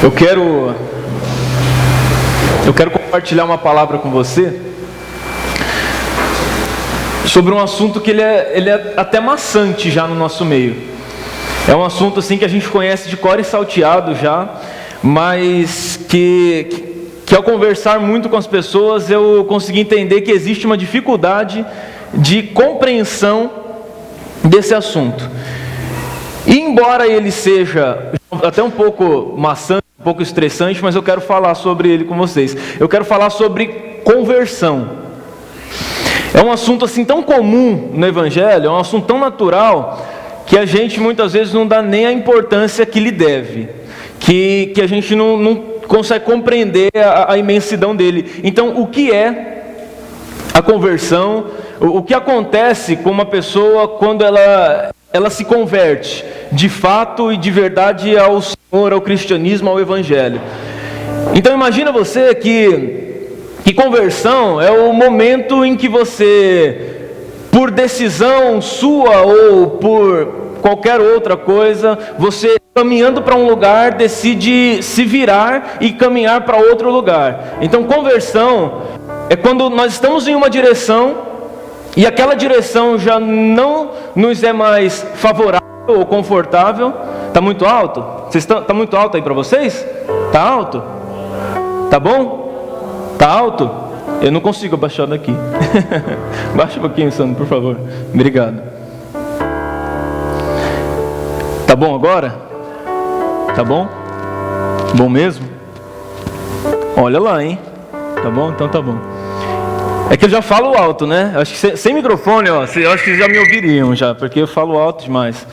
Eu quero compartilhar uma palavra com você sobre um assunto que ele é até maçante já no nosso meio. É um assunto assim que a gente conhece de cor e salteado já, mas que ao conversar muito com as pessoas eu consegui entender que existe uma dificuldade de compreensão desse assunto. E embora ele seja até um pouco maçante, um pouco estressante, mas eu quero falar sobre ele com vocês. Eu quero falar sobre conversão. É um assunto assim tão comum no Evangelho, é um assunto tão natural, que a gente muitas vezes não dá nem a importância que lhe deve, que a gente não consegue compreender a imensidão dele. Então, o que é a conversão? O que acontece com uma pessoa quando ela se converte de fato e de verdade ao Senhor, ao cristianismo, ao Evangelho? Então imagina você que conversão é o momento em que você, por decisão sua ou por qualquer outra coisa, você caminhando para um lugar decide se virar e caminhar para outro lugar. Então conversão é quando nós estamos em uma direção e aquela direção já não nos é mais favorável ou confortável. Está muito alto? Está muito alto aí para vocês? Está alto? Tá bom? Está alto? Eu não consigo abaixar daqui. Baixa um pouquinho, Sandro, por favor. Obrigado. Tá bom agora? Tá bom? Bom mesmo? Olha lá, hein? Tá bom? Então tá bom. É que eu já falo alto, né? Acho que sem microfone, ó, eu acho que já me ouviriam já, porque eu falo alto demais.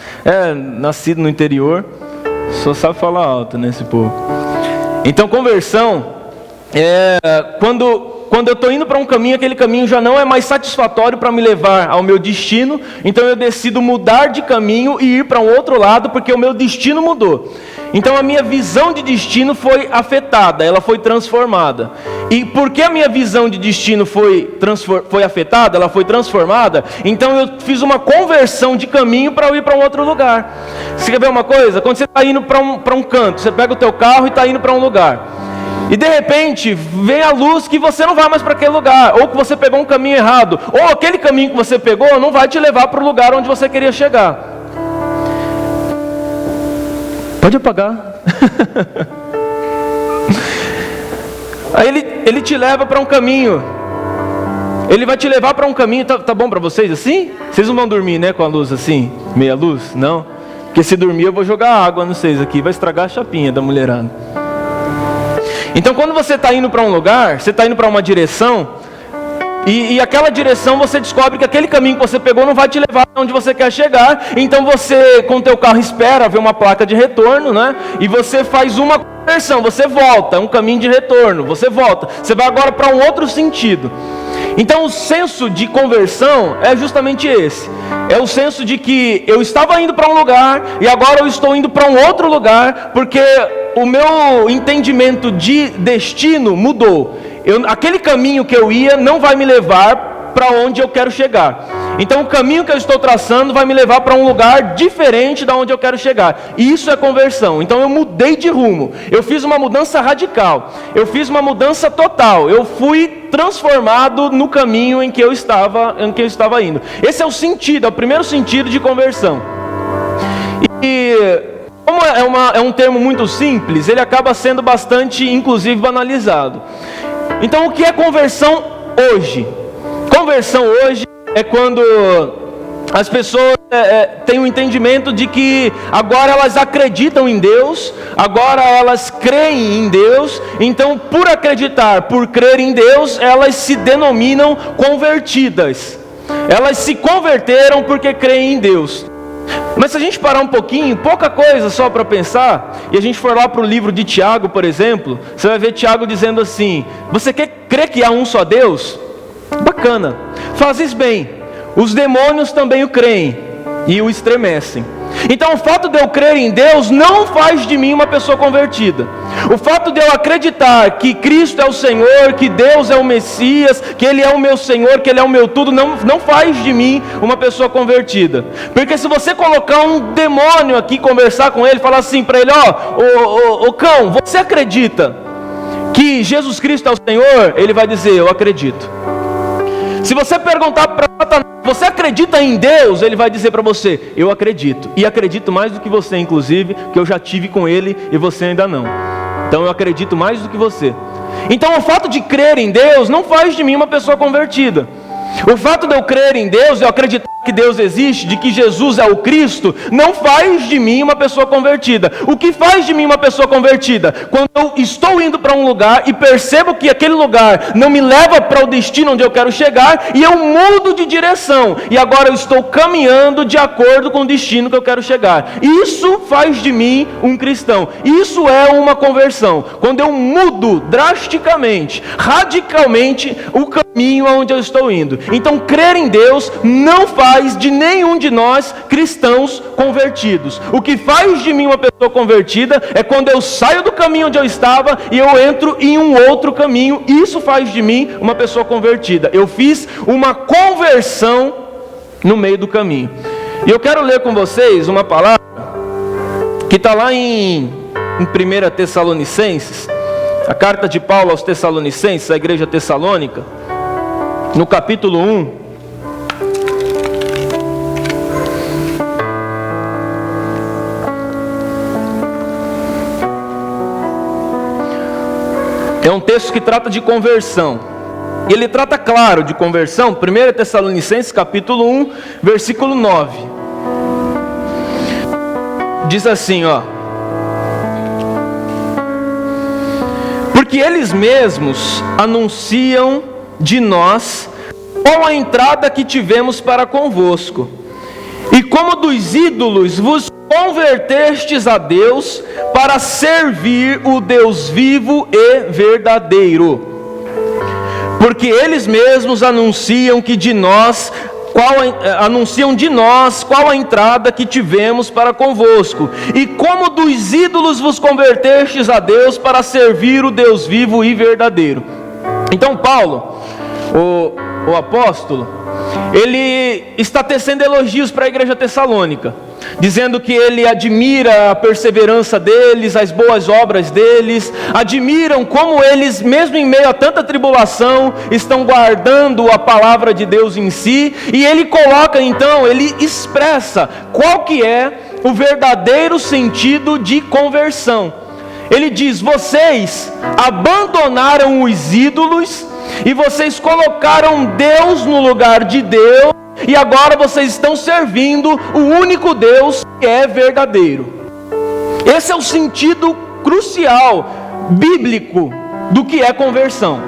Nascido no interior, só sabe falar alto, né, esse povo. Então, conversão é quando eu estou indo para um caminho, aquele caminho já não é mais satisfatório para me levar ao meu destino, então eu decido mudar de caminho e ir para um outro lado, porque o meu destino mudou. Então a minha visão de destino foi afetada, ela foi transformada. E porque a minha visão de destino foi afetada, ela foi transformada, então eu fiz uma conversão de caminho para eu ir para um outro lugar. Você quer ver uma coisa? Quando você está indo para um canto, você pega o teu carro e está indo para um lugar. E de repente vem a luz que você não vai mais para aquele lugar, ou que você pegou um caminho errado, ou aquele caminho que você pegou não vai te levar para o lugar onde você queria chegar. Pode apagar. Aí ele te leva para um caminho. Ele vai te levar para um caminho. Tá bom para vocês assim? Vocês não vão dormir, né, com a luz assim, meia luz? Não? Porque se dormir eu vou jogar água nos vocês aqui, vai estragar a chapinha da mulherada. Então quando você está indo para um lugar, você está indo para uma direção, e aquela direção você descobre que aquele caminho que você pegou não vai te levar onde você quer chegar. Então você com o teu carro espera ver uma placa de retorno, né? E você faz uma conversão, você volta, um caminho de retorno, você volta, você vai agora para um outro sentido. Então o senso de conversão é justamente esse. É o senso de que eu estava indo para um lugar e agora eu estou indo para um outro lugar, porque o meu entendimento de destino mudou. Aquele caminho que eu ia não vai me levar para onde eu quero chegar. Então o caminho que eu estou traçando vai me levar para um lugar diferente da onde eu quero chegar. E isso é conversão. Então eu mudei de rumo. Eu fiz uma mudança radical. Eu fiz uma mudança total. Eu fui transformado no caminho em que eu estava indo. Esse é o sentido, é o primeiro sentido de conversão. E como é um termo muito simples, ele acaba sendo bastante, inclusive, banalizado. Então o que é conversão hoje? Conversão hoje é quando as pessoas têm o entendimento de que agora elas acreditam em Deus, agora elas creem em Deus, então por acreditar, por crer em Deus, elas se denominam convertidas. Elas se converteram porque creem em Deus. Mas se a gente parar um pouquinho, pouca coisa só para pensar, e a gente for lá para o livro de Tiago, por exemplo, você vai ver Tiago dizendo assim: você crê que há um só Deus? Bacana, fazes bem, os demônios também o creem e o estremecem. Então o fato de eu crer em Deus não faz de mim uma pessoa convertida. O fato de eu acreditar que Cristo é o Senhor, que Deus é o Messias, que Ele é o meu Senhor, que Ele é o meu tudo, não faz de mim uma pessoa convertida. Porque se você colocar um demônio aqui, conversar com ele, falar assim para ele: ó, ô cão, você acredita que Jesus Cristo é o Senhor? Ele vai dizer: eu acredito. Se você perguntar para Satanás: você acredita em Deus? Ele vai dizer para você: eu acredito. E acredito mais do que você, inclusive, que eu já tive com ele e você ainda não. Então eu acredito mais do que você. Então o fato de crer em Deus não faz de mim uma pessoa convertida. O fato de eu crer em Deus, eu acreditar que Deus existe, de que Jesus é o Cristo, não faz de mim uma pessoa convertida. O que faz de mim uma pessoa convertida? Quando eu estou indo para um lugar e percebo que aquele lugar não me leva para o destino onde eu quero chegar, e eu mudo de direção, e agora eu estou caminhando de acordo com o destino que eu quero chegar. Isso faz de mim um cristão. Isso é uma conversão. Quando eu mudo drasticamente, radicalmente, o caminho aonde eu estou indo. Então crer em Deus não faz de nenhum de nós cristãos convertidos. O que faz de mim uma pessoa convertida é quando eu saio do caminho onde eu estava e eu entro em um outro caminho. Isso faz de mim uma pessoa convertida. Eu fiz uma conversão no meio do caminho. E eu quero ler com vocês uma palavra que está lá em 1 Tessalonicenses, a carta de Paulo aos Tessalonicenses, a igreja tessalônica, no capítulo 1. É um texto que trata de conversão. Ele trata, claro, de conversão. 1 Tessalonicenses capítulo 1, versículo 9. Diz assim, ó: porque eles mesmos anunciam de nós qual a entrada que tivemos para convosco, e como dos ídolos vos convertestes a Deus para servir o Deus vivo e verdadeiro. Porque eles mesmos anunciam de nós qual a entrada que tivemos para convosco, e como dos ídolos vos convertestes a Deus para servir o Deus vivo e verdadeiro. Então Paulo, o apóstolo, ele está tecendo elogios para a igreja tessalônica, dizendo que ele admira a perseverança deles, as boas obras deles, admiram como eles, mesmo em meio a tanta tribulação, estão guardando a palavra de Deus em si. E ele coloca, então, ele expressa qual que é o verdadeiro sentido de conversão. Ele diz: vocês abandonaram os ídolos e vocês colocaram Deus no lugar de Deus, e agora vocês estão servindo o único Deus que é verdadeiro. Esse é o sentido crucial, bíblico, do que é conversão.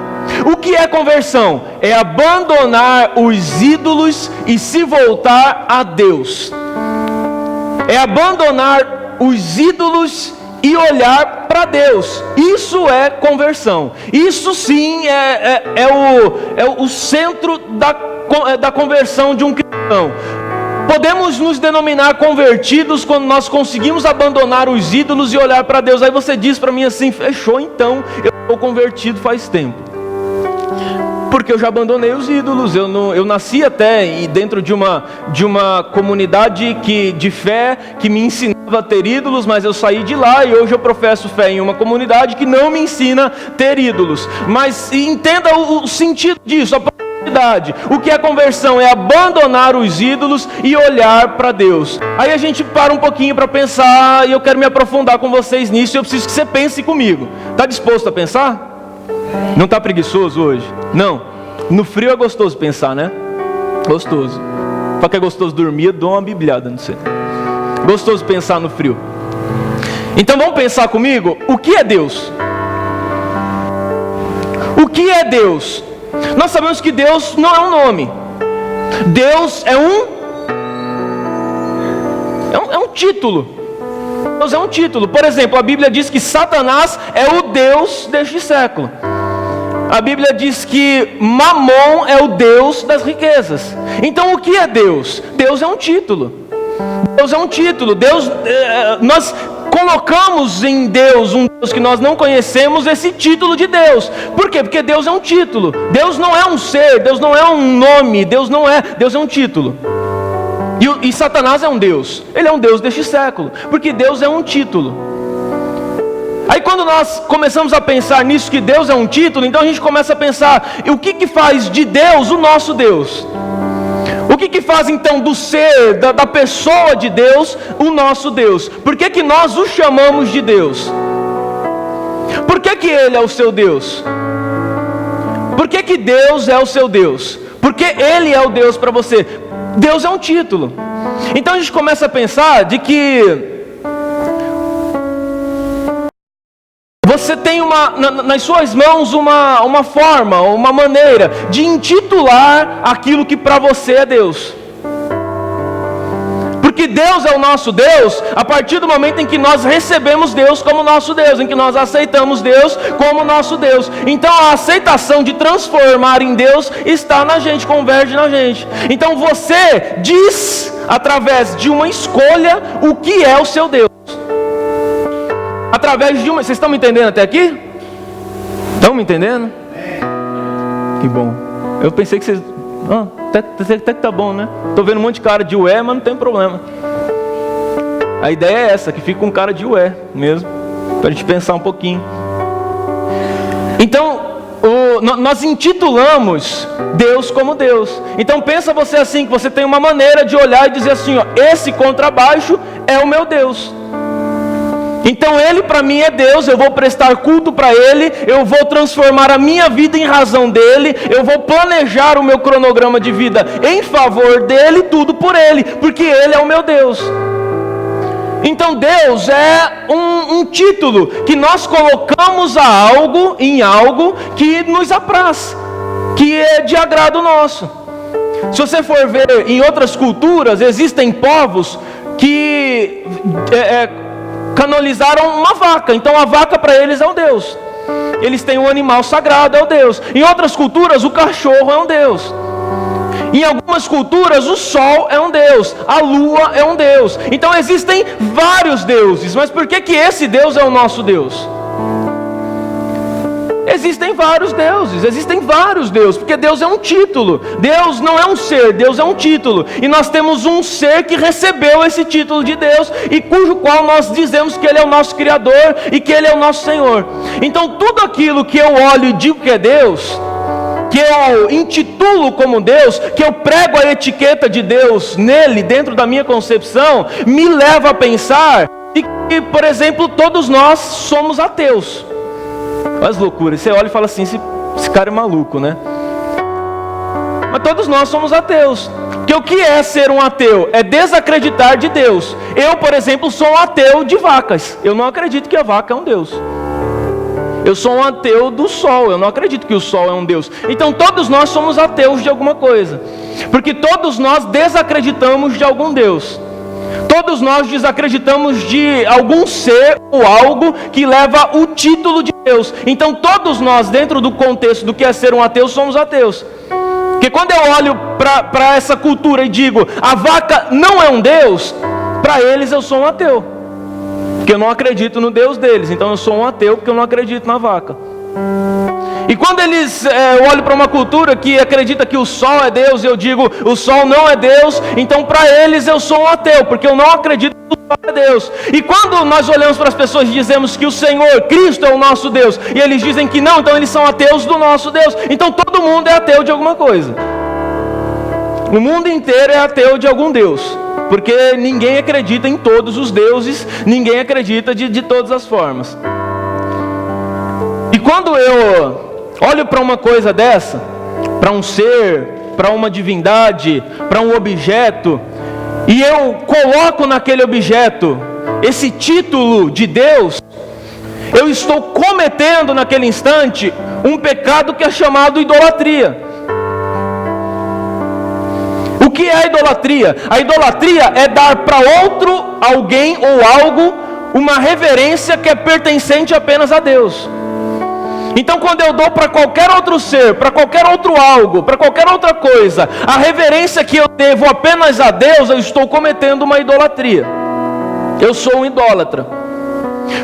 O que é conversão? É abandonar os ídolos e se voltar a Deus. É abandonar os ídolos e olhar para Deus. Isso é conversão. Isso sim é o centro da conversão de um cristão. Podemos nos denominar convertidos quando nós conseguimos abandonar os ídolos e olhar para Deus. Aí você diz para mim assim: fechou, então eu estou convertido faz tempo. Porque eu já abandonei os ídolos. Eu nasci até dentro de uma comunidade de fé que me ensinava a ter ídolos, mas eu saí de lá e hoje eu professo fé em uma comunidade que não me ensina a ter ídolos. Mas entenda o sentido disso, a profundidade. O que é conversão? É abandonar os ídolos e olhar para Deus. Aí a gente para um pouquinho para pensar, e eu quero me aprofundar com vocês nisso, e eu preciso que você pense comigo. Está disposto a pensar? Não está preguiçoso hoje? Não. No frio é gostoso pensar, né? Gostoso. Para que é gostoso dormir, eu dou uma bibliada, não sei. Gostoso pensar no frio. Então vamos pensar comigo, o que é Deus? O que é Deus? Nós sabemos que Deus não é um nome. Deus é um título. Deus é um título. Por exemplo, a Bíblia diz que Satanás é o Deus deste século. A Bíblia diz que Mamon é o Deus das riquezas. Então o que é Deus? Deus é um título. Deus é um título. Deus, nós colocamos em Deus, um Deus que nós não conhecemos, esse título de Deus. Por quê? Porque Deus é um título. Deus não é um ser, Deus não é um nome, Deus é um título. E Satanás é um Deus. Ele é um Deus deste século, porque Deus é um título. Aí quando nós começamos a pensar nisso, que Deus é um título, então a gente começa a pensar, o que faz de Deus o nosso Deus? O que faz então do ser, da pessoa de Deus, o nosso Deus? Por que nós o chamamos de Deus? Por que Ele é o seu Deus? Por que Deus é o seu Deus? Porque Ele é o Deus para você. Deus é um título. Então a gente começa a pensar de que você tem nas suas mãos uma forma, uma maneira de intitular aquilo que para você é Deus. Porque Deus é o nosso Deus a partir do momento em que nós recebemos Deus como nosso Deus, em que nós aceitamos Deus como nosso Deus. Então a aceitação de transformar em Deus está na gente, converge na gente. Então você diz, através de uma escolha, o que é o seu Deus. Através de uma... Vocês estão me entendendo até aqui? Estão me entendendo? Que bom. Eu pensei que vocês... até que tá bom, né? Estou vendo um monte de cara de ué, mas não tem problema. A ideia é essa, que fica com cara de ué mesmo, para a gente pensar um pouquinho. Então, nós intitulamos Deus como Deus. Então pensa você assim, que você tem uma maneira de olhar e dizer assim, ó, esse contrabaixo é o meu Deus. Então Ele para mim é Deus, eu vou prestar culto para Ele, eu vou transformar a minha vida em razão dEle, eu vou planejar o meu cronograma de vida em favor dEle, tudo por Ele, porque Ele é o meu Deus. Então Deus é um título que nós colocamos em algo que nos apraz, que é de agrado nosso. Se você for ver em outras culturas, existem povos que... canonizaram uma vaca, então a vaca para eles é um Deus. Eles têm um animal sagrado, é o Deus. Em outras culturas o cachorro é um Deus. Em algumas culturas o sol é um Deus, a lua é um Deus. Então existem vários deuses, mas por que esse Deus é o nosso Deus? Existem vários deuses, porque Deus é um título. Deus não é um ser, Deus é um título. E nós temos um ser que recebeu esse título de Deus, e cujo qual nós dizemos que Ele é o nosso Criador, e que Ele é o nosso Senhor. Então tudo aquilo que eu olho e digo que é Deus, que eu intitulo como Deus, que eu prego a etiqueta de Deus nele, dentro da minha concepção, me leva a pensar que, por exemplo, todos nós somos ateus. Olha as loucuras, você olha e fala assim, esse cara é maluco, né? Mas todos nós somos ateus. Porque o que é ser um ateu? É desacreditar de Deus. Eu, por exemplo, sou um ateu de vacas. Eu não acredito que a vaca é um Deus. Eu sou um ateu do sol. Eu não acredito que o sol é um Deus. Então todos nós somos ateus de alguma coisa. Porque todos nós desacreditamos de algum Deus. Todos nós desacreditamos de algum ser ou algo que leva o título de Deus. Então todos nós, dentro do contexto do que é ser um ateu, somos ateus. Porque quando eu olho para essa cultura e digo, a vaca não é um Deus, para eles eu sou um ateu. Porque eu não acredito no Deus deles. Então eu sou um ateu porque eu não acredito na vaca. E quando eu olho para uma cultura que acredita que o sol é Deus, e eu digo, o sol não é Deus, então para eles eu sou um ateu, porque eu não acredito que o sol é Deus. E quando nós olhamos para as pessoas e dizemos que o Senhor, Cristo é o nosso Deus, e eles dizem que não, então eles são ateus do nosso Deus. Então todo mundo é ateu de alguma coisa. O mundo inteiro é ateu de algum Deus, porque ninguém acredita em todos os deuses, ninguém acredita de todas as formas. E quando eu olho para uma coisa dessa, para um ser, para uma divindade, para um objeto, e eu coloco naquele objeto esse título de Deus, eu estou cometendo naquele instante um pecado que é chamado idolatria. O que é a idolatria? A idolatria é dar para outro, alguém ou algo, uma reverência que é pertencente apenas a Deus. Então quando eu dou para qualquer outro ser, para qualquer outro algo, para qualquer outra coisa, a reverência que eu devo apenas a Deus, eu estou cometendo uma idolatria. Eu sou um idólatra.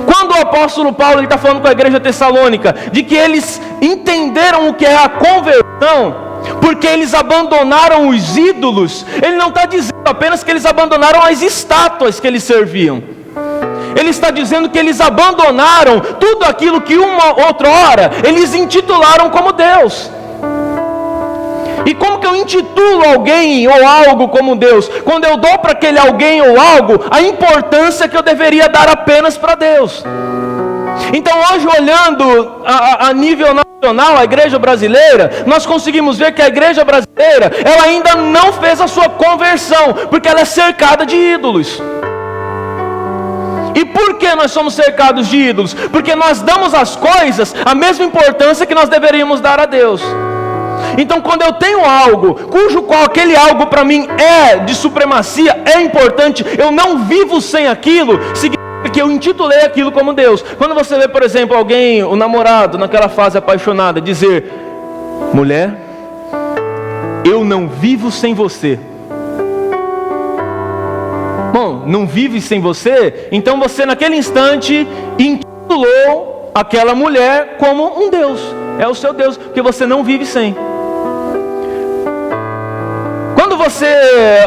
Quando o apóstolo Paulo está falando com a igreja tessalônica de que eles entenderam o que é a conversão, porque eles abandonaram os ídolos, ele não está dizendo apenas que eles abandonaram as estátuas que eles serviam. Ele está dizendo que eles abandonaram tudo aquilo que uma outra hora eles intitularam como Deus. E como que eu intitulo alguém ou algo como Deus? Quando eu dou para aquele alguém ou algo a importância que eu deveria dar apenas para Deus. Então hoje, olhando a nível nacional, a igreja brasileira, nós conseguimos ver que a igreja brasileira, ela ainda não fez a sua conversão, porque ela é cercada de ídolos. E por que nós somos cercados de ídolos? Porque nós damos às coisas a mesma importância que nós deveríamos dar a Deus. Então, quando eu tenho algo, cujo qual aquele algo para mim é de supremacia, é importante, eu não vivo sem aquilo, significa que eu intitulei aquilo como Deus. Quando você vê, por exemplo, alguém, o namorado, naquela fase apaixonada, dizer: mulher, eu não vivo sem você. Bom, não vive sem você? Então você naquele instante intitulou aquela mulher como um Deus. É o seu Deus, porque você não vive sem. Quando você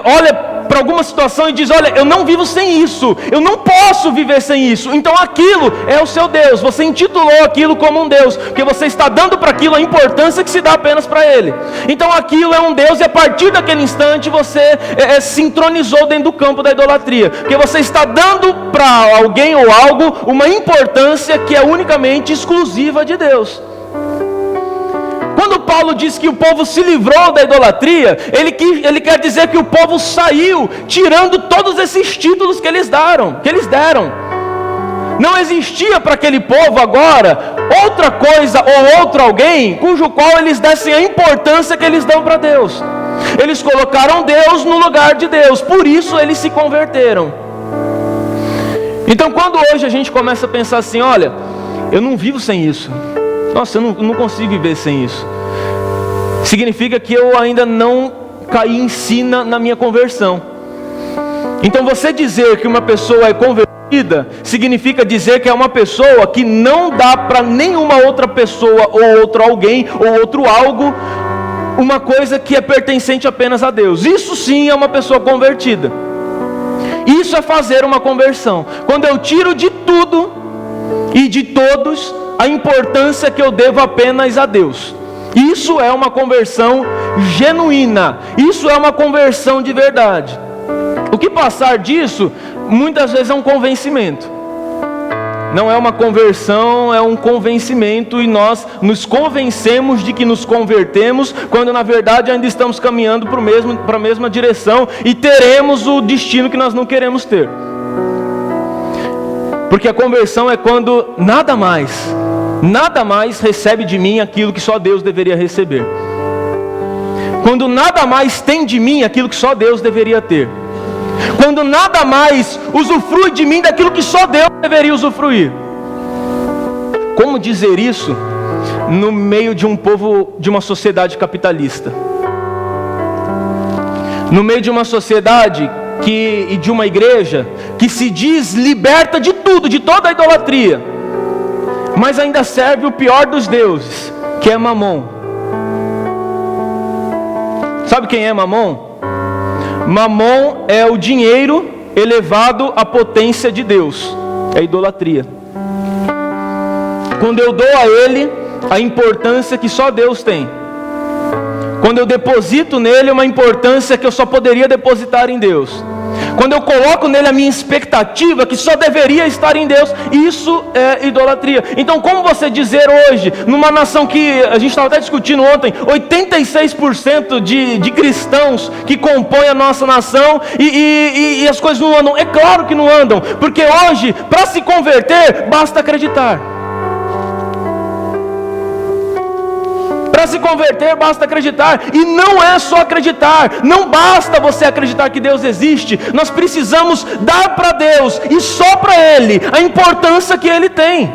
olha para alguma situação e diz: olha, eu não vivo sem isso, eu não posso viver sem isso, então aquilo é o seu Deus. Você intitulou aquilo como um Deus, porque você está dando para aquilo a importância que se dá apenas para Ele. Então aquilo é um Deus, e a partir daquele instante você se entronizou dentro do campo da idolatria, porque você está dando para alguém ou algo uma importância que é unicamente exclusiva de Deus. Quando Paulo diz que o povo se livrou da idolatria, ele quer dizer que o povo saiu, tirando todos esses títulos que eles deram. Não existia para aquele povo agora outra coisa ou outro alguém cujo qual eles dessem a importância que eles dão para Deus. Eles colocaram Deus no lugar de Deus, por isso eles se converteram. Então, quando hoje a gente começa a pensar assim: olha, eu não vivo sem isso, nossa, eu não consigo viver sem isso, significa que eu ainda não caí em si na minha conversão. Então você dizer que uma pessoa é convertida, significa dizer que é uma pessoa que não dá para nenhuma outra pessoa, ou outro alguém, ou outro algo, uma coisa que é pertencente apenas a Deus. Isso sim é uma pessoa convertida. Isso é fazer uma conversão. Quando eu tiro de tudo e de todos a importância que eu devo apenas a Deus. Isso é uma conversão genuína. Isso é uma conversão de verdade. O que passar disso, muitas vezes é um convencimento. Não é uma conversão, é um convencimento, e nós nos convencemos de que nos convertemos, quando na verdade ainda estamos caminhando para a mesma direção e teremos o destino que nós não queremos ter. Porque a conversão é quando nada mais recebe de mim aquilo que só Deus deveria receber. Quando nada mais tem de mim aquilo que só Deus deveria ter. Quando nada mais usufrui de mim daquilo que só Deus deveria usufruir. Como dizer isso no meio de um povo, de uma sociedade capitalista? No meio de uma sociedade e de uma igreja que se diz liberta de tudo, de toda a idolatria, mas ainda serve o pior dos deuses, que é Mamon. Sabe quem é Mamon? Mamon é o dinheiro elevado à potência de Deus. É idolatria. Quando eu dou a ele a importância que só Deus tem. Quando eu deposito nele uma importância que eu só poderia depositar em Deus. Quando eu coloco nele a minha expectativa que só deveria estar em Deus, isso é idolatria. Então, como você dizer hoje, numa nação que a gente estava até discutindo ontem, 86% de cristãos que compõem a nossa nação, e as coisas não andam? É claro que não andam, porque hoje, para se converter, basta acreditar. Para se converter basta acreditar, e não é só acreditar, não basta você acreditar que Deus existe, nós precisamos dar para Deus, e só para Ele, a importância que Ele tem.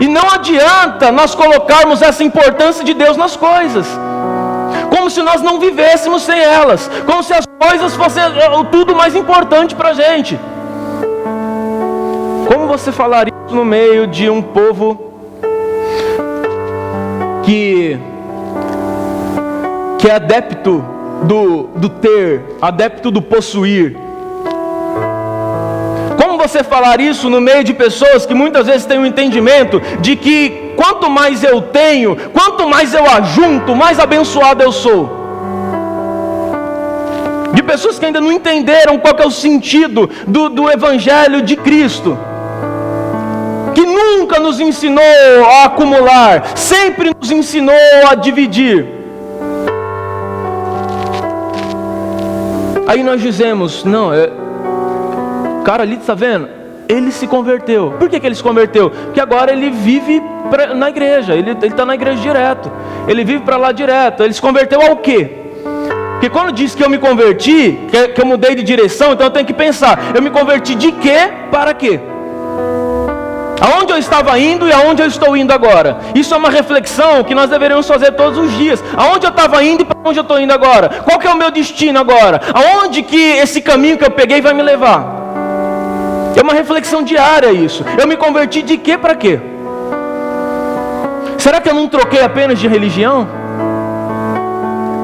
E não adianta nós colocarmos essa importância de Deus nas coisas, como se nós não vivêssemos sem elas, como se as coisas fossem tudo mais importante para a gente. você falar isso no meio de um povo que é adepto do ter, adepto do possuir? Como você falar isso no meio de pessoas que muitas vezes têm um entendimento de que quanto mais eu tenho, quanto mais eu ajunto, mais abençoado eu sou? De pessoas que ainda não entenderam qual que é o sentido do Evangelho de Cristo, que nunca nos ensinou a acumular, sempre nos ensinou a dividir. Aí nós dizemos, não, o cara ali, está vendo? Ele se converteu. Por que ele se converteu? Porque agora ele vive na igreja, ele está na igreja direto, ele vive para lá direto. Ele se converteu ao quê? Porque quando diz que eu me converti, que eu mudei de direção, então eu tenho que pensar, eu me converti de quê para quê? Aonde eu estava indo e aonde eu estou indo agora? Isso é uma reflexão que nós deveríamos fazer todos os dias. Aonde eu estava indo e para onde eu estou indo agora? Qual que é o meu destino agora? Aonde que esse caminho que eu peguei vai me levar? É uma reflexão diária isso. Eu me converti de quê para quê? Será que eu não troquei apenas de religião?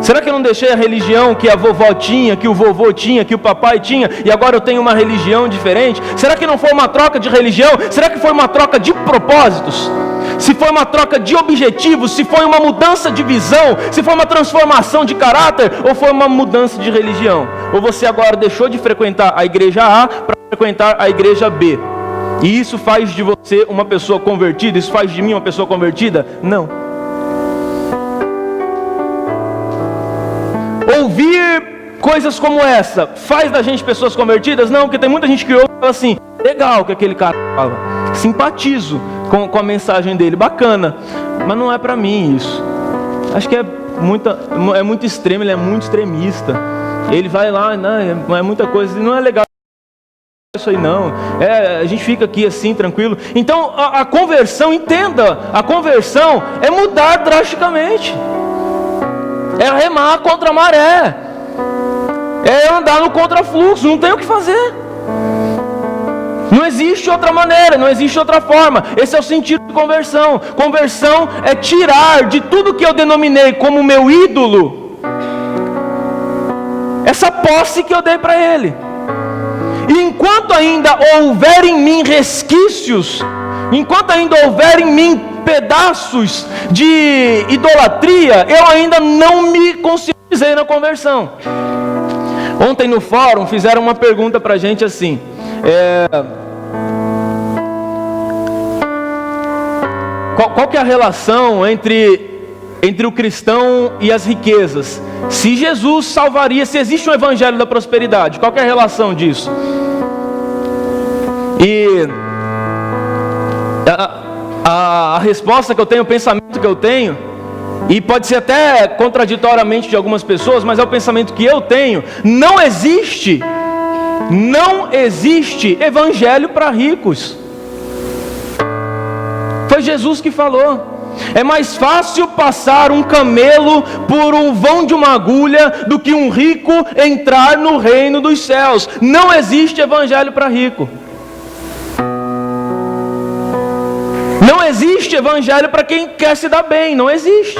Será que eu não deixei a religião que a vovó tinha, que o vovô tinha, que o papai tinha, e agora eu tenho uma religião diferente? Será que não foi uma troca de religião? Será que foi uma troca de propósitos? Se foi uma troca de objetivos? Se foi uma mudança de visão? Se foi uma transformação de caráter? Ou foi uma mudança de religião? Ou você agora deixou de frequentar a igreja A para frequentar a igreja B? E isso faz de você uma pessoa convertida? Isso faz de mim uma pessoa convertida? Não. Ouvir coisas como essa faz da gente pessoas convertidas? Não, porque tem muita gente que ouve e fala assim, legal que aquele cara fala, simpatizo com a mensagem dele, bacana, mas não é para mim isso. Acho que é muito extremo, ele é muito extremista, ele vai lá, não é muita coisa, não é legal isso aí não, a gente fica aqui assim, tranquilo. Então a conversão, entenda, a conversão é mudar drasticamente, é remar contra a maré, é andar no contrafluxo, não tem o que fazer. Não existe outra maneira, não existe outra forma. Esse é o sentido de conversão. Conversão é tirar de tudo que eu denominei como meu ídolo, essa posse que eu dei para ele. E enquanto ainda houver em mim resquícios, enquanto ainda houver em mim pedaços de idolatria, eu ainda não me conscientizei na conversão. Ontem no fórum fizeram uma pergunta para a gente assim, qual que é a relação entre o cristão e as riquezas? Se Jesus salvaria, se existe um evangelho da prosperidade, qual que é a relação disso? E a resposta que eu tenho, o pensamento que eu tenho, e pode ser até contraditoriamente de algumas pessoas, mas é o pensamento que eu tenho: não existe evangelho para ricos. Foi Jesus que falou. É mais fácil passar um camelo por um vão de uma agulha do que um rico entrar no reino dos céus. Não existe evangelho para rico. Não existe evangelho para quem quer se dar bem, não existe.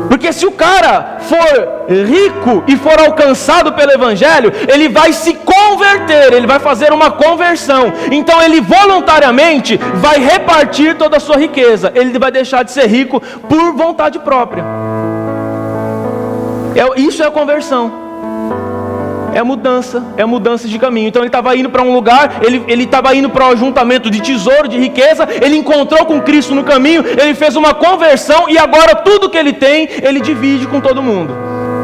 Porque se o cara for rico e for alcançado pelo evangelho, ele vai se converter, ele vai fazer uma conversão. Então ele voluntariamente vai repartir toda a sua riqueza. Ele vai deixar de ser rico por vontade própria. Isso é a conversão. É a mudança de caminho. Então ele estava indo para um lugar, ele estava indo para um ajuntamento de tesouro, de riqueza, ele encontrou com Cristo no caminho, ele fez uma conversão e agora tudo que ele tem, ele divide com todo mundo.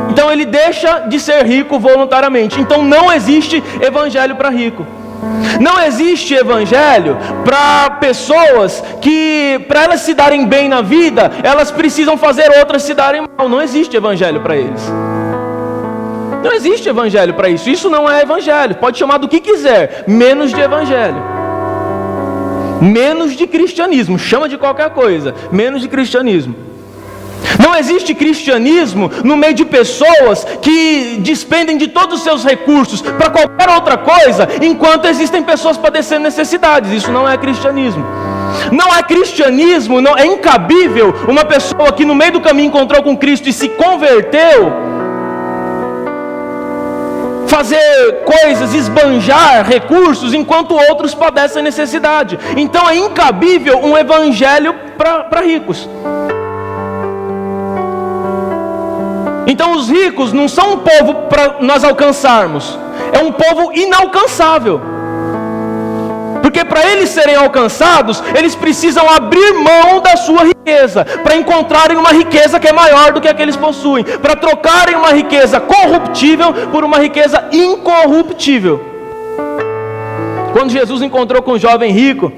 Então ele deixa de ser rico voluntariamente. Então não existe evangelho para rico. Não existe evangelho para pessoas que, para elas se darem bem na vida, elas precisam fazer outras se darem mal. Não existe evangelho para eles. Não existe evangelho para isso. Isso não é evangelho. Pode chamar do que quiser, menos de evangelho, menos de cristianismo. Chama de qualquer coisa, menos de cristianismo. Não existe cristianismo no meio de pessoas que despendem de todos os seus recursos para qualquer outra coisa, enquanto existem pessoas padecendo necessidades. Isso não é cristianismo. Não é cristianismo, não é incabível uma pessoa que no meio do caminho encontrou com Cristo e se converteu, fazer coisas, esbanjar recursos, enquanto outros padecem necessidade. Então é incabível um evangelho para ricos. Então os ricos não são um povo para nós alcançarmos, é um povo inalcançável. Porque para eles serem alcançados, eles precisam abrir mão da sua riqueza, para encontrarem uma riqueza que é maior do que a que eles possuem, para trocarem uma riqueza corruptível por uma riqueza incorruptível. Quando Jesus encontrou com o jovem rico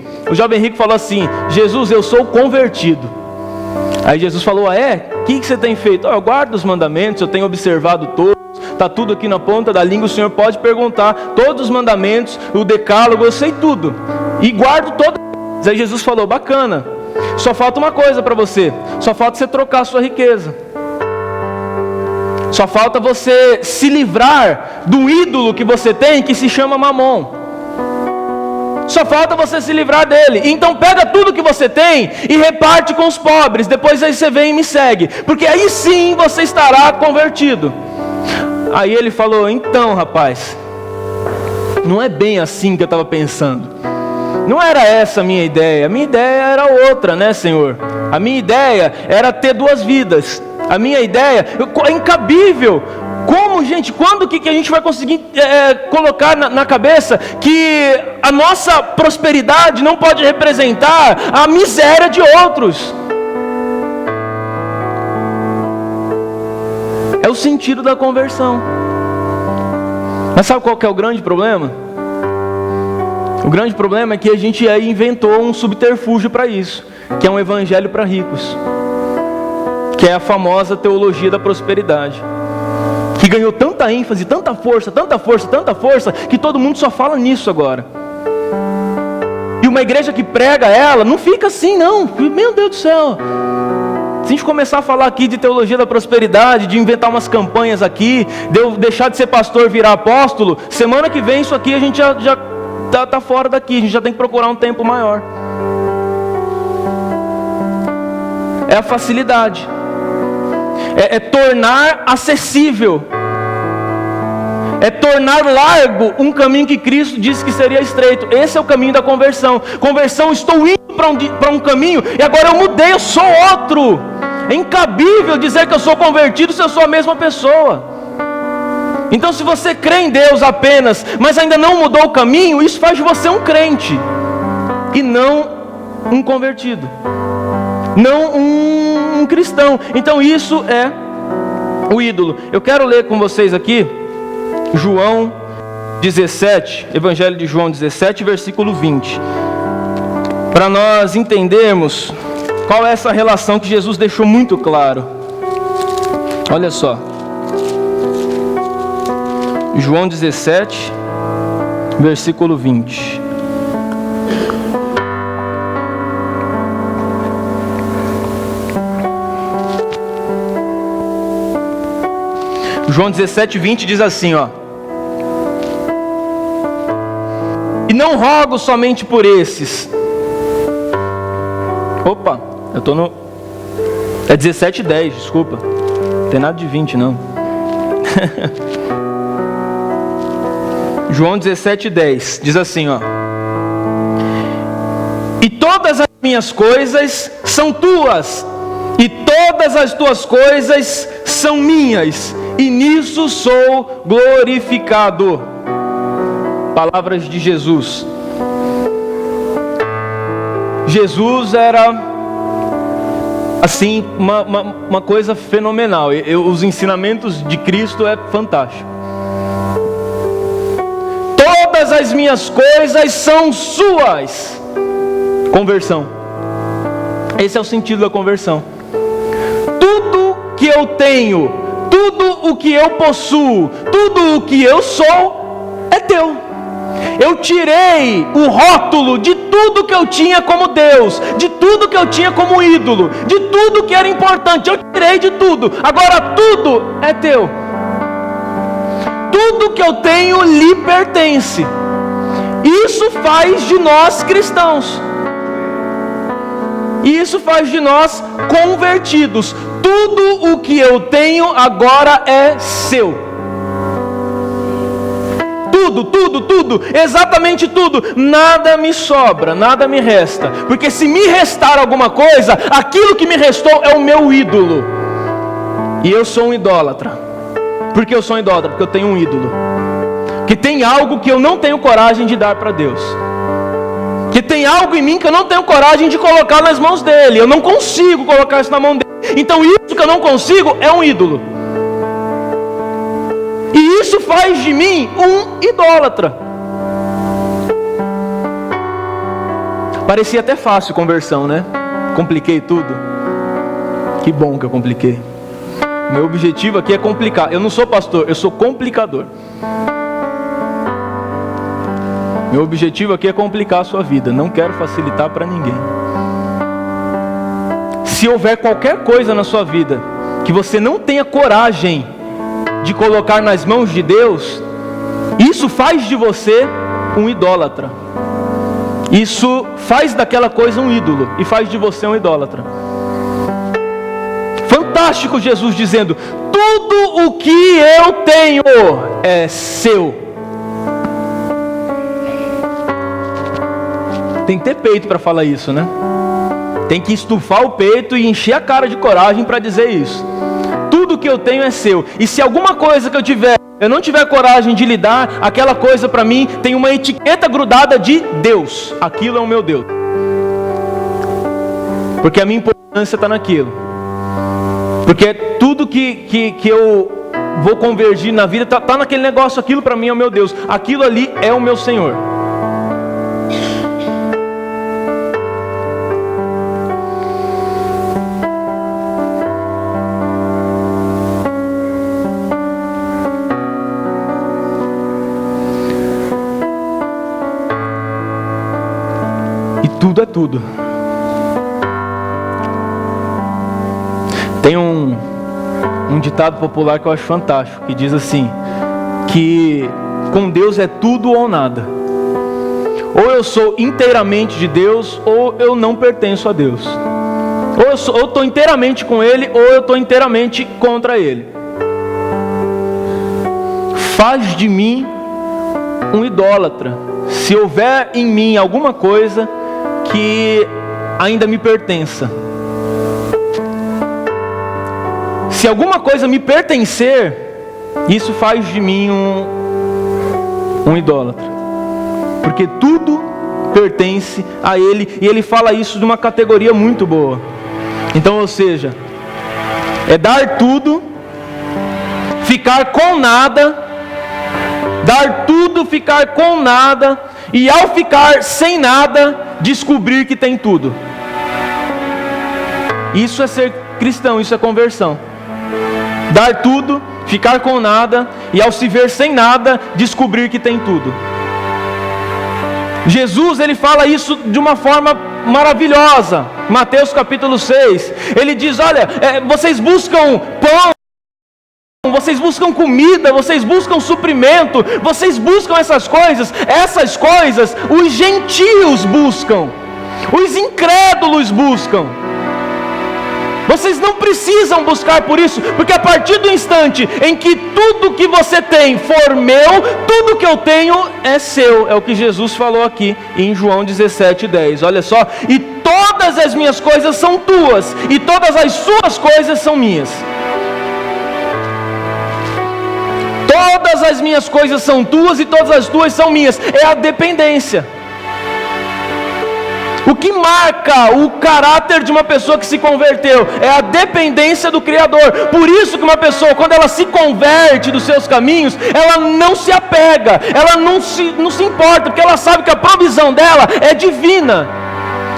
falou assim: Jesus, eu sou convertido. Aí Jesus falou: o que você tem feito? Eu guardo os mandamentos, eu tenho observado todos, está tudo aqui na ponta da língua, o Senhor pode perguntar, todos os mandamentos, o decálogo, eu sei tudo, e guardo todos. Aí Jesus falou: bacana, só falta uma coisa para você, só falta você trocar a sua riqueza, só falta você se livrar do ídolo que você tem, que se chama Mamon. Só falta você se livrar dele. Então pega tudo que você tem e reparte com os pobres. Depois aí você vem e me segue, porque aí sim você estará convertido. Aí ele falou: então rapaz, não é bem assim que eu estava pensando. Não era essa a minha ideia. A minha ideia era outra, né, Senhor? A minha ideia era ter 2 vidas. A minha ideia é incabível. Como, gente, quando que a gente vai conseguir colocar na cabeça que a nossa prosperidade não pode representar a miséria de outros? É o sentido da conversão. Mas sabe qual que é o grande problema? O grande problema é que a gente aí inventou um subterfúgio para isso, que é um evangelho para ricos, que é a famosa teologia da prosperidade, que ganhou tanta ênfase, tanta força, que todo mundo só fala nisso agora. E uma igreja que prega ela, não fica assim não, meu Deus do céu. Se a gente começar a falar aqui de teologia da prosperidade, de inventar umas campanhas aqui, de eu deixar de ser pastor e virar apóstolo, semana que vem isso aqui a gente já tá fora daqui, a gente já tem que procurar um tempo maior. É a facilidade. É tornar acessível, é tornar largo um caminho que Cristo disse que seria estreito. Esse é o caminho da conversão. Conversão, estou indo para um caminho e agora eu mudei, eu sou outro. É incabível dizer que eu sou convertido se eu sou a mesma pessoa. Então, se você crê em Deus apenas, mas ainda não mudou o caminho, isso faz de você um crente e não um convertido, não um cristão. Então isso é o ídolo. Eu quero ler com vocês aqui João 17, Evangelho de João 17, versículo 20, para nós entendermos qual é essa relação que Jesus deixou muito claro. Olha só, João 17, versículo 20. João 17, 20 diz assim, ó: e não rogo somente por esses. Opa, eu tô no... É 17, 10, desculpa. Não tem nada de 20 não. João 17, 10 diz assim, ó: e todas as minhas coisas são tuas, e todas as tuas coisas são minhas, e nisso sou glorificado. Palavras de Jesus. Jesus era assim uma coisa fenomenal. Os ensinamentos de Cristo é fantástico. Todas as minhas coisas são suas. Conversão. Esse é o sentido da conversão. Tudo que eu tenho, tudo o que eu possuo, tudo o que eu sou é teu. Eu tirei o rótulo de tudo que eu tinha como Deus, de tudo que eu tinha como ídolo, de tudo que era importante. Eu tirei de tudo. Agora tudo é teu. Tudo que eu tenho lhe pertence. Isso faz de nós cristãos. E isso faz de nós convertidos. Tudo o que eu tenho agora é seu. Tudo, exatamente tudo. Nada me sobra, nada me resta. Porque se me restar alguma coisa, aquilo que me restou é o meu ídolo. E eu sou um idólatra. Por que eu sou um idólatra? Porque eu tenho um ídolo. Que tem algo que eu não tenho coragem de dar para Deus. Que tem algo em mim que eu não tenho coragem de colocar nas mãos dele. Eu não consigo colocar isso na mão dele. Então isso que eu não consigo é um ídolo. E isso faz de mim um idólatra. Parecia até fácil conversão, né? Compliquei tudo. Que bom que eu compliquei. Meu objetivo aqui é complicar. Eu não sou pastor, eu sou complicador. Meu objetivo aqui é complicar a sua vida. Não quero facilitar para ninguém. Se houver qualquer coisa na sua vida que você não tenha coragem de colocar nas mãos de Deus, isso faz de você um idólatra. Isso faz daquela coisa um ídolo e faz de você um idólatra. Fantástico Jesus dizendo: tudo o que eu tenho é seu. Tem que ter peito para falar isso, né? Tem que estufar o peito e encher a cara de coragem para dizer isso. Tudo que eu tenho é seu. E se alguma coisa que eu não tiver coragem de lhe dar, aquela coisa para mim tem uma etiqueta grudada de Deus. Aquilo é o meu Deus. Porque a minha importância está naquilo. Porque tudo que eu vou convergir na vida está naquele negócio. Aquilo para mim é o meu Deus. Aquilo ali é o meu Senhor. Tudo é tudo. Tem um ditado popular que eu acho fantástico, que diz assim, que com Deus é tudo ou nada. Ou eu sou inteiramente de Deus, ou eu não pertenço a Deus. Ou eu estou inteiramente com Ele, ou eu estou inteiramente contra Ele. Faz de mim um idólatra. Se houver em mim alguma coisa que ainda me pertença. Se alguma coisa me pertencer, isso faz de mim um idólatra. Porque tudo pertence a Ele. E Ele fala isso de uma categoria muito boa. Então, ou seja, é dar tudo, ficar com nada, dar tudo, ficar com nada, e ao ficar sem nada, descobrir que tem tudo. Isso é ser cristão, isso é conversão. Dar tudo, ficar com nada, e ao se ver sem nada, descobrir que tem tudo. Jesus, ele fala isso de uma forma maravilhosa. Mateus capítulo 6, ele diz: olha, vocês buscam pão, vocês buscam comida, vocês buscam suprimento, vocês buscam essas coisas os gentios buscam, os incrédulos buscam. Vocês não precisam buscar por isso, porque a partir do instante em que tudo que você tem for meu, tudo que eu tenho é seu. É o que Jesus falou aqui em João 17:10. Olha só: e todas as minhas coisas são tuas, e todas as suas coisas são minhas. Todas as minhas coisas são tuas e todas as tuas são minhas. É a dependência. O que marca o caráter de uma pessoa que se converteu é a dependência do Criador. Por isso que uma pessoa, quando ela se converte dos seus caminhos, ela não se apega, ela não se importa, porque ela sabe que a provisão dela é divina.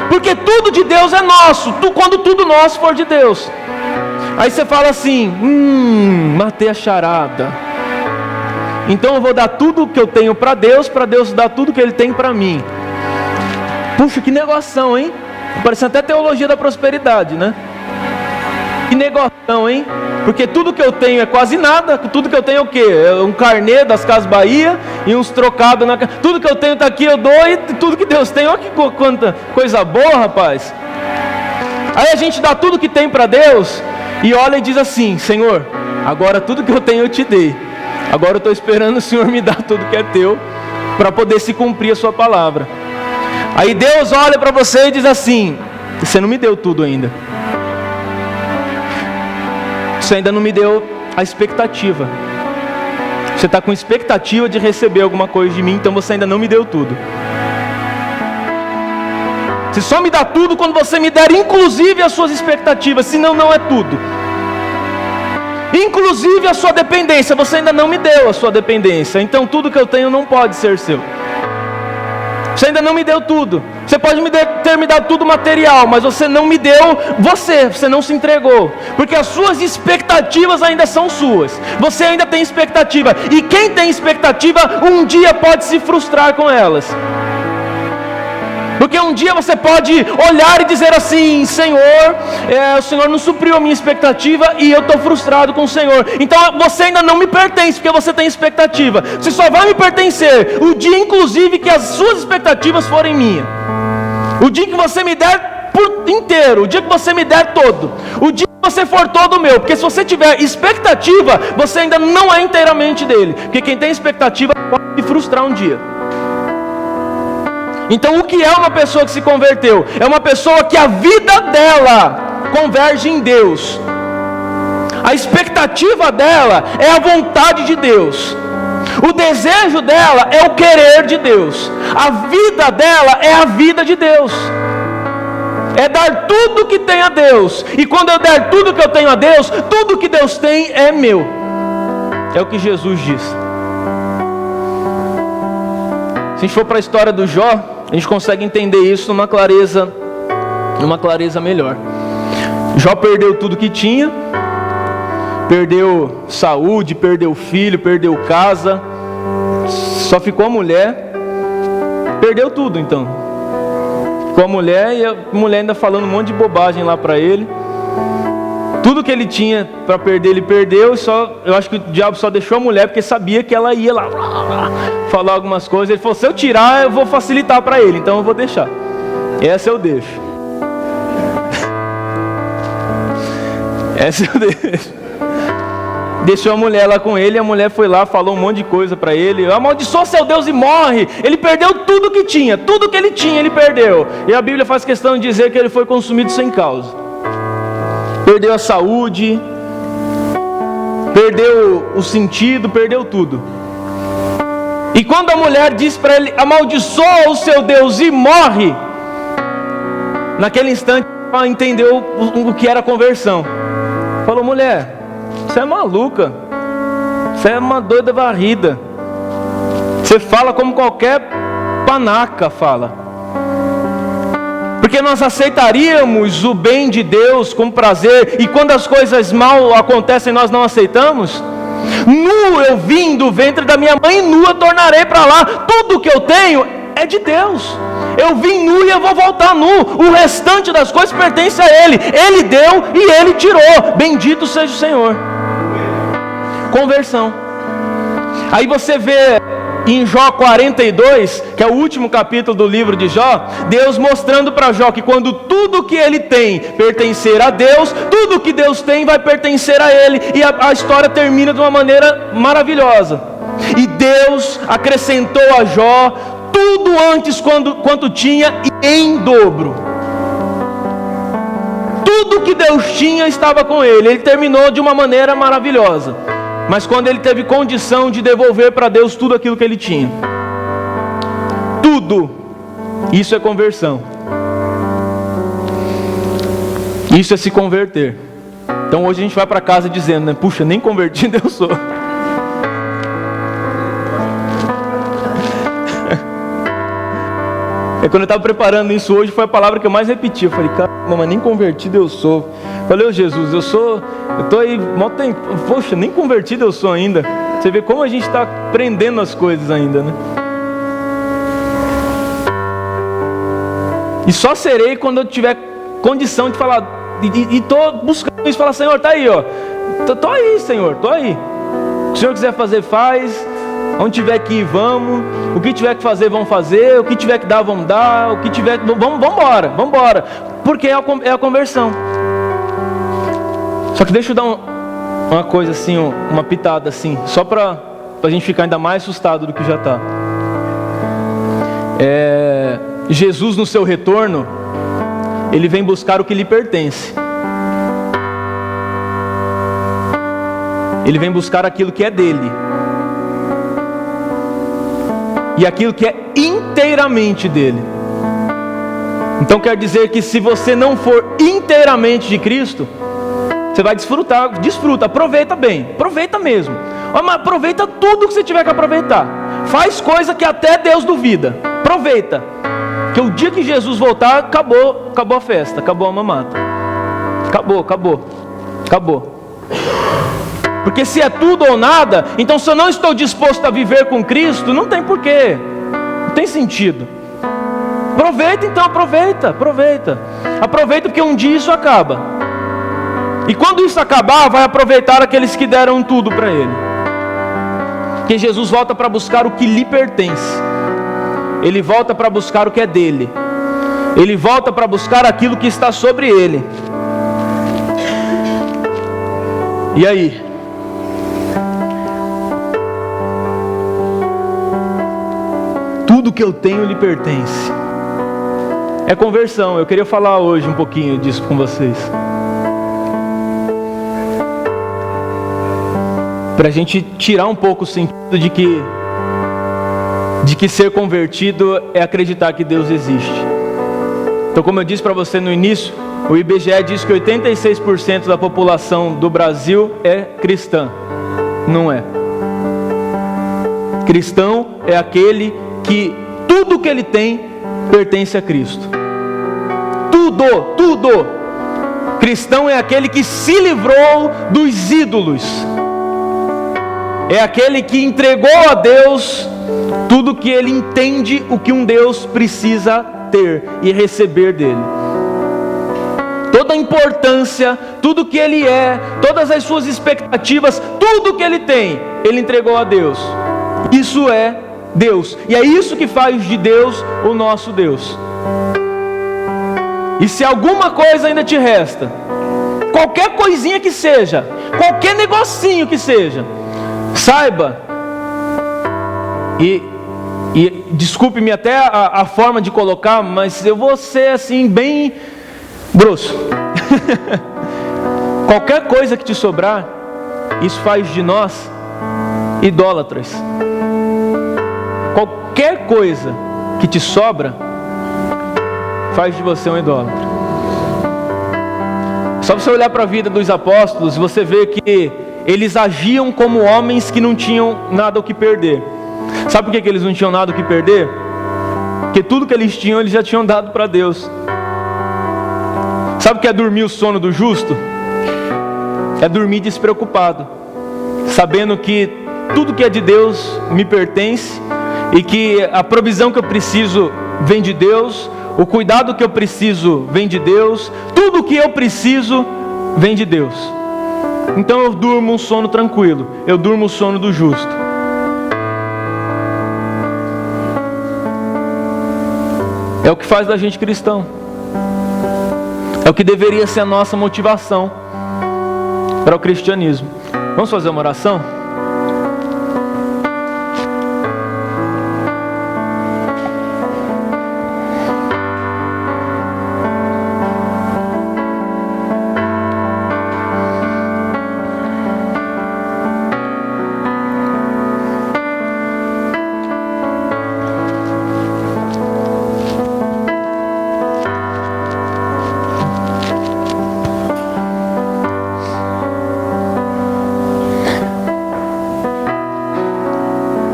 Porque tudo de Deus é nosso, quando tudo nosso for de Deus. Aí você fala assim: matei a charada. então eu vou dar tudo que eu tenho para Deus dar tudo que Ele tem para mim. Puxa, que negoção, hein? Parece até teologia da prosperidade, né? Que negoção, hein? Porque tudo que eu tenho é quase nada. Tudo que eu tenho é o quê? É um carnê das Casas Bahia e uns trocados na... Tudo que eu tenho está aqui, eu dou, e tudo que Deus tem, olha que quanta coisa boa, rapaz. Aí a gente dá tudo que tem para Deus e olha e diz assim: Senhor, agora tudo que eu tenho eu te dei. Agora eu estou esperando o Senhor me dar tudo que é teu, para poder se cumprir a sua palavra. Aí Deus olha para você e diz assim: você não me deu tudo ainda. Você ainda não me deu a expectativa. Você está com expectativa de receber alguma coisa de mim, então você ainda não me deu tudo. Você só me dá tudo quando você me der inclusive as suas expectativas, senão não é tudo. Inclusive a sua dependência, você ainda não me deu a sua dependência, então tudo que eu tenho não pode ser seu. Você ainda não me deu tudo. Você pode ter me dado tudo material, mas você não me deu você não se entregou, porque as suas expectativas ainda são suas. Você ainda tem expectativa, e quem tem expectativa um dia pode se frustrar com elas. Porque um dia você pode olhar e dizer assim: Senhor, o Senhor não supriu a minha expectativa e eu estou frustrado com o Senhor. Então você ainda não me pertence, porque você tem expectativa. Você só vai me pertencer o dia inclusive que as suas expectativas forem minhas. O dia que você me der por inteiro, o dia que você me der todo, o dia que você for todo meu. Porque se você tiver expectativa, você ainda não é inteiramente dele. Porque quem tem expectativa pode se frustrar um dia. Então o que é uma pessoa que se converteu? É uma pessoa que a vida dela converge em Deus. A expectativa dela é a vontade de Deus. O desejo dela é o querer de Deus. A vida dela é a vida de Deus. É dar tudo que tem a Deus. E quando eu der tudo que eu tenho a Deus, tudo que Deus tem é meu. É o que Jesus diz. Se a gente for para a história do Jó, a gente consegue entender isso numa clareza melhor. Jó perdeu tudo que tinha, perdeu saúde, perdeu filho, perdeu casa, só ficou a mulher, perdeu tudo então. Ficou a mulher, e a mulher ainda falando um monte de bobagem lá para ele. Tudo que ele tinha para perder, ele perdeu. Eu acho que o diabo só deixou a mulher porque sabia que ela ia lá falar algumas coisas. Ele falou: se eu tirar, eu vou facilitar para ele, então eu vou deixar. Essa eu deixo. Essa eu deixo. Deixou a mulher lá com ele. A mulher foi lá, falou um monte de coisa para ele: amaldiçoa seu Deus e morre. Ele perdeu tudo que tinha. Tudo que ele tinha, ele perdeu. E a Bíblia faz questão de dizer que ele foi consumido sem causa. Perdeu a saúde, perdeu o sentido, perdeu tudo. E quando a mulher diz para ele: amaldiçoa o seu Deus e morre, naquele instante ela entendeu o que era conversão. Falou: mulher, você é maluca, você é uma doida varrida, você fala como qualquer panaca fala. Porque nós aceitaríamos o bem de Deus com prazer, e quando as coisas mal acontecem nós não aceitamos? Nu eu vim do ventre da minha mãe, nu eu tornarei para lá. Tudo que eu tenho é de Deus. Eu vim nu e eu vou voltar nu. O restante das coisas pertence a Ele. Ele deu e Ele tirou. Bendito seja o Senhor. Conversão. Aí você vê em Jó 42, que é o último capítulo do livro de Jó, Deus mostrando para Jó que quando tudo que ele tem pertencer a Deus, tudo que Deus tem vai pertencer a ele. E a história termina de uma maneira maravilhosa. E Deus acrescentou a Jó tudo antes quanto tinha, e em dobro. Tudo que Deus tinha estava com ele. Ele terminou de uma maneira maravilhosa. Mas quando ele teve condição de devolver para Deus tudo aquilo que ele tinha, tudo, isso é conversão. Isso é se converter. Então hoje a gente vai para casa dizendo, né? Puxa, nem convertido eu sou. Quando eu estava preparando isso hoje, foi a palavra que eu mais repeti. Eu falei: caramba, mas nem convertido eu sou. Eu falei: ô Jesus, eu estou aí, mal tempo. Poxa, nem convertido eu sou ainda. Você vê como a gente está aprendendo as coisas ainda, né? E só serei quando eu tiver condição de falar, e estou buscando isso, falar, Senhor, está aí, ó. Estou aí, Senhor, estou aí. O que o Senhor quiser fazer, faz. Onde tiver que ir, vamos. O que tiver que fazer, vamos fazer. O que tiver que dar, vamos dar. O que tiver que... Vamos embora. Porque é a conversão. Só que deixa eu dar uma coisa assim, uma pitada assim, só para a gente ficar ainda mais assustado do que já está. Jesus, no seu retorno, ele vem buscar o que lhe pertence. Ele vem buscar aquilo que é dele. E aquilo que é inteiramente dele. Então quer dizer que se você não for inteiramente de Cristo, você vai desfruta, aproveita bem, aproveita mesmo. Mas aproveita tudo que você tiver que aproveitar. Faz coisa que até Deus duvida. Aproveita. Que o dia que Jesus voltar, acabou a festa, acabou a mamata. Acabou. Porque se é tudo ou nada, então se eu não estou disposto a viver com Cristo, não tem porquê, não tem sentido. Aproveita então, aproveita porque um dia isso acaba. E quando isso acabar, vai aproveitar aqueles que deram tudo para Ele. Porque Jesus volta para buscar o que lhe pertence. Ele volta para buscar o que é dele. Ele volta para buscar aquilo que está sobre Ele. E aí? Tudo que eu tenho lhe pertence. É conversão. Eu queria falar hoje um pouquinho disso com vocês. Para a gente tirar um pouco o sentido de que ser convertido é acreditar que Deus existe. Então, como eu disse para você no início, o IBGE diz que 86% da população do Brasil é cristã. Não é. Cristão é aquele que tudo que ele tem pertence a Cristo. Tudo. Cristão é aquele que se livrou dos ídolos. É aquele que entregou a Deus tudo que ele entende o que um Deus precisa ter e receber dele. Toda a importância, tudo que ele é, todas as suas expectativas, tudo que ele tem, ele entregou a Deus. Isso é Deus. E é isso que faz de Deus o nosso Deus. E se alguma coisa ainda te resta, qualquer coisinha que seja, qualquer negocinho que seja, saiba, e desculpe-me até a forma de colocar, mas eu vou ser assim bem grosso. Qualquer coisa que te sobrar, isso faz de nós idólatras. Qualquer coisa que te sobra faz de você um idólatra. Só você olhar para a vida dos apóstolos, você vê que eles agiam como homens que não tinham nada o que perder. Sabe por que eles não tinham nada o que perder? Porque tudo que eles tinham, eles já tinham dado para Deus. Sabe o que é dormir o sono do justo? É dormir despreocupado, sabendo que tudo que é de Deus me pertence, e que a provisão que eu preciso vem de Deus, o cuidado que eu preciso vem de Deus, tudo que eu preciso vem de Deus. Então eu durmo um sono tranquilo, eu durmo o sono do justo. É o que faz da gente cristão. É o que deveria ser a nossa motivação para o cristianismo. Vamos fazer uma oração?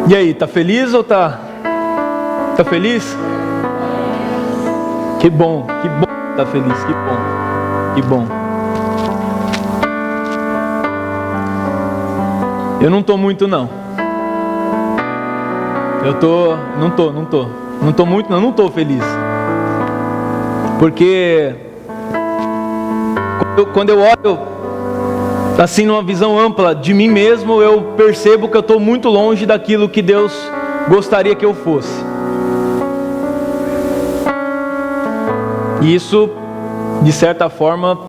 E aí, tá feliz ou tá feliz? Que bom, tá feliz, que bom. Eu não tô muito não. Não tô feliz. Porque quando eu olho assim numa visão ampla de mim mesmo, eu percebo que eu estou muito longe daquilo que Deus gostaria que eu fosse. E isso, de certa forma,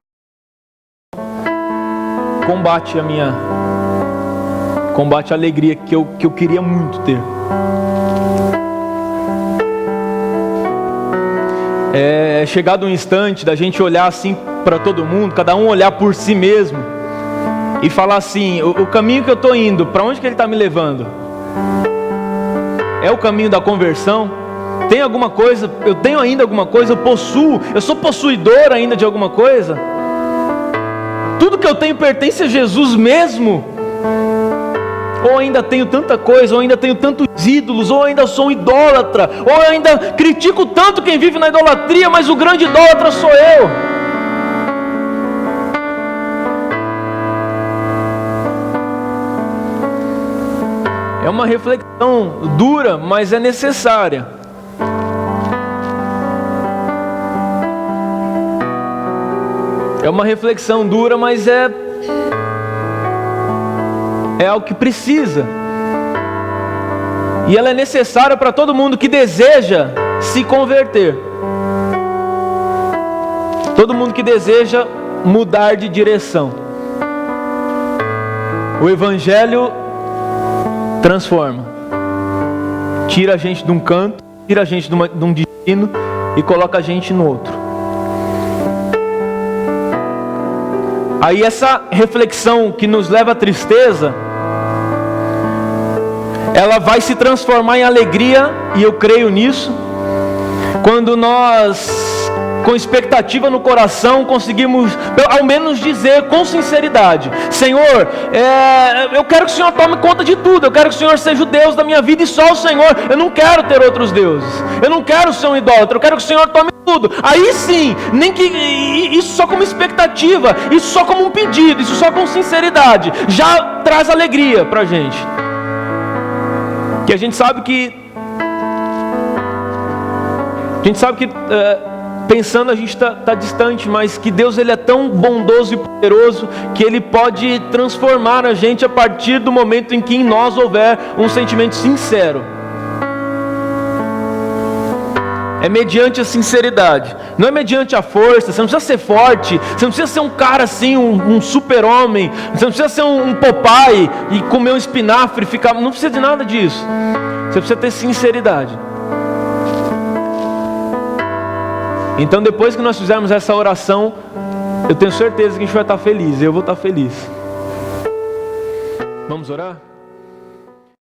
combate a alegria que eu queria muito ter. É chegado um instante da gente olhar assim para todo mundo, cada um olhar por si mesmo e falar assim: o caminho que eu estou indo, para onde que ele está me levando? É o caminho da conversão? Tem alguma coisa? Eu tenho ainda alguma coisa? Eu sou possuidor ainda de alguma coisa? Tudo que eu tenho pertence a Jesus mesmo? Ou ainda tenho tanta coisa, ou ainda tenho tantos ídolos, ou ainda sou um idólatra, ou ainda critico tanto quem vive na idolatria, mas o grande idólatra sou eu. É uma reflexão dura, mas é necessária. É uma reflexão dura, mas é algo que precisa. E ela é necessária para todo mundo que deseja se converter. Todo mundo que deseja mudar de direção. O Evangelho transforma. Tira a gente de um canto, tira a gente de um destino e coloca a gente no outro. Aí essa reflexão que nos leva à tristeza, ela vai se transformar em alegria, e eu creio nisso, quando nós, com expectativa no coração, conseguimos ao menos dizer com sinceridade: Senhor, eu quero que o Senhor tome conta de tudo, eu quero que o Senhor seja o Deus da minha vida e só o Senhor, eu não quero ter outros deuses, eu não quero ser um idólatra, eu quero que o Senhor tome tudo. Aí sim, nem que isso só como expectativa, isso só como um pedido, isso só com sinceridade, já traz alegria pra gente. Que a gente sabe que pensando a gente está distante, mas que Deus ele é tão bondoso e poderoso que Ele pode transformar a gente a partir do momento em que em nós houver um sentimento sincero. É mediante a sinceridade, não é mediante a força. Você não precisa ser forte, você não precisa ser um cara assim, um super-homem, você não precisa ser um Popeye e comer um espinafre e ficar, não precisa de nada disso. Você precisa ter sinceridade. Então depois que nós fizermos essa oração, eu tenho certeza que a gente vai estar feliz, eu vou estar feliz. Vamos orar?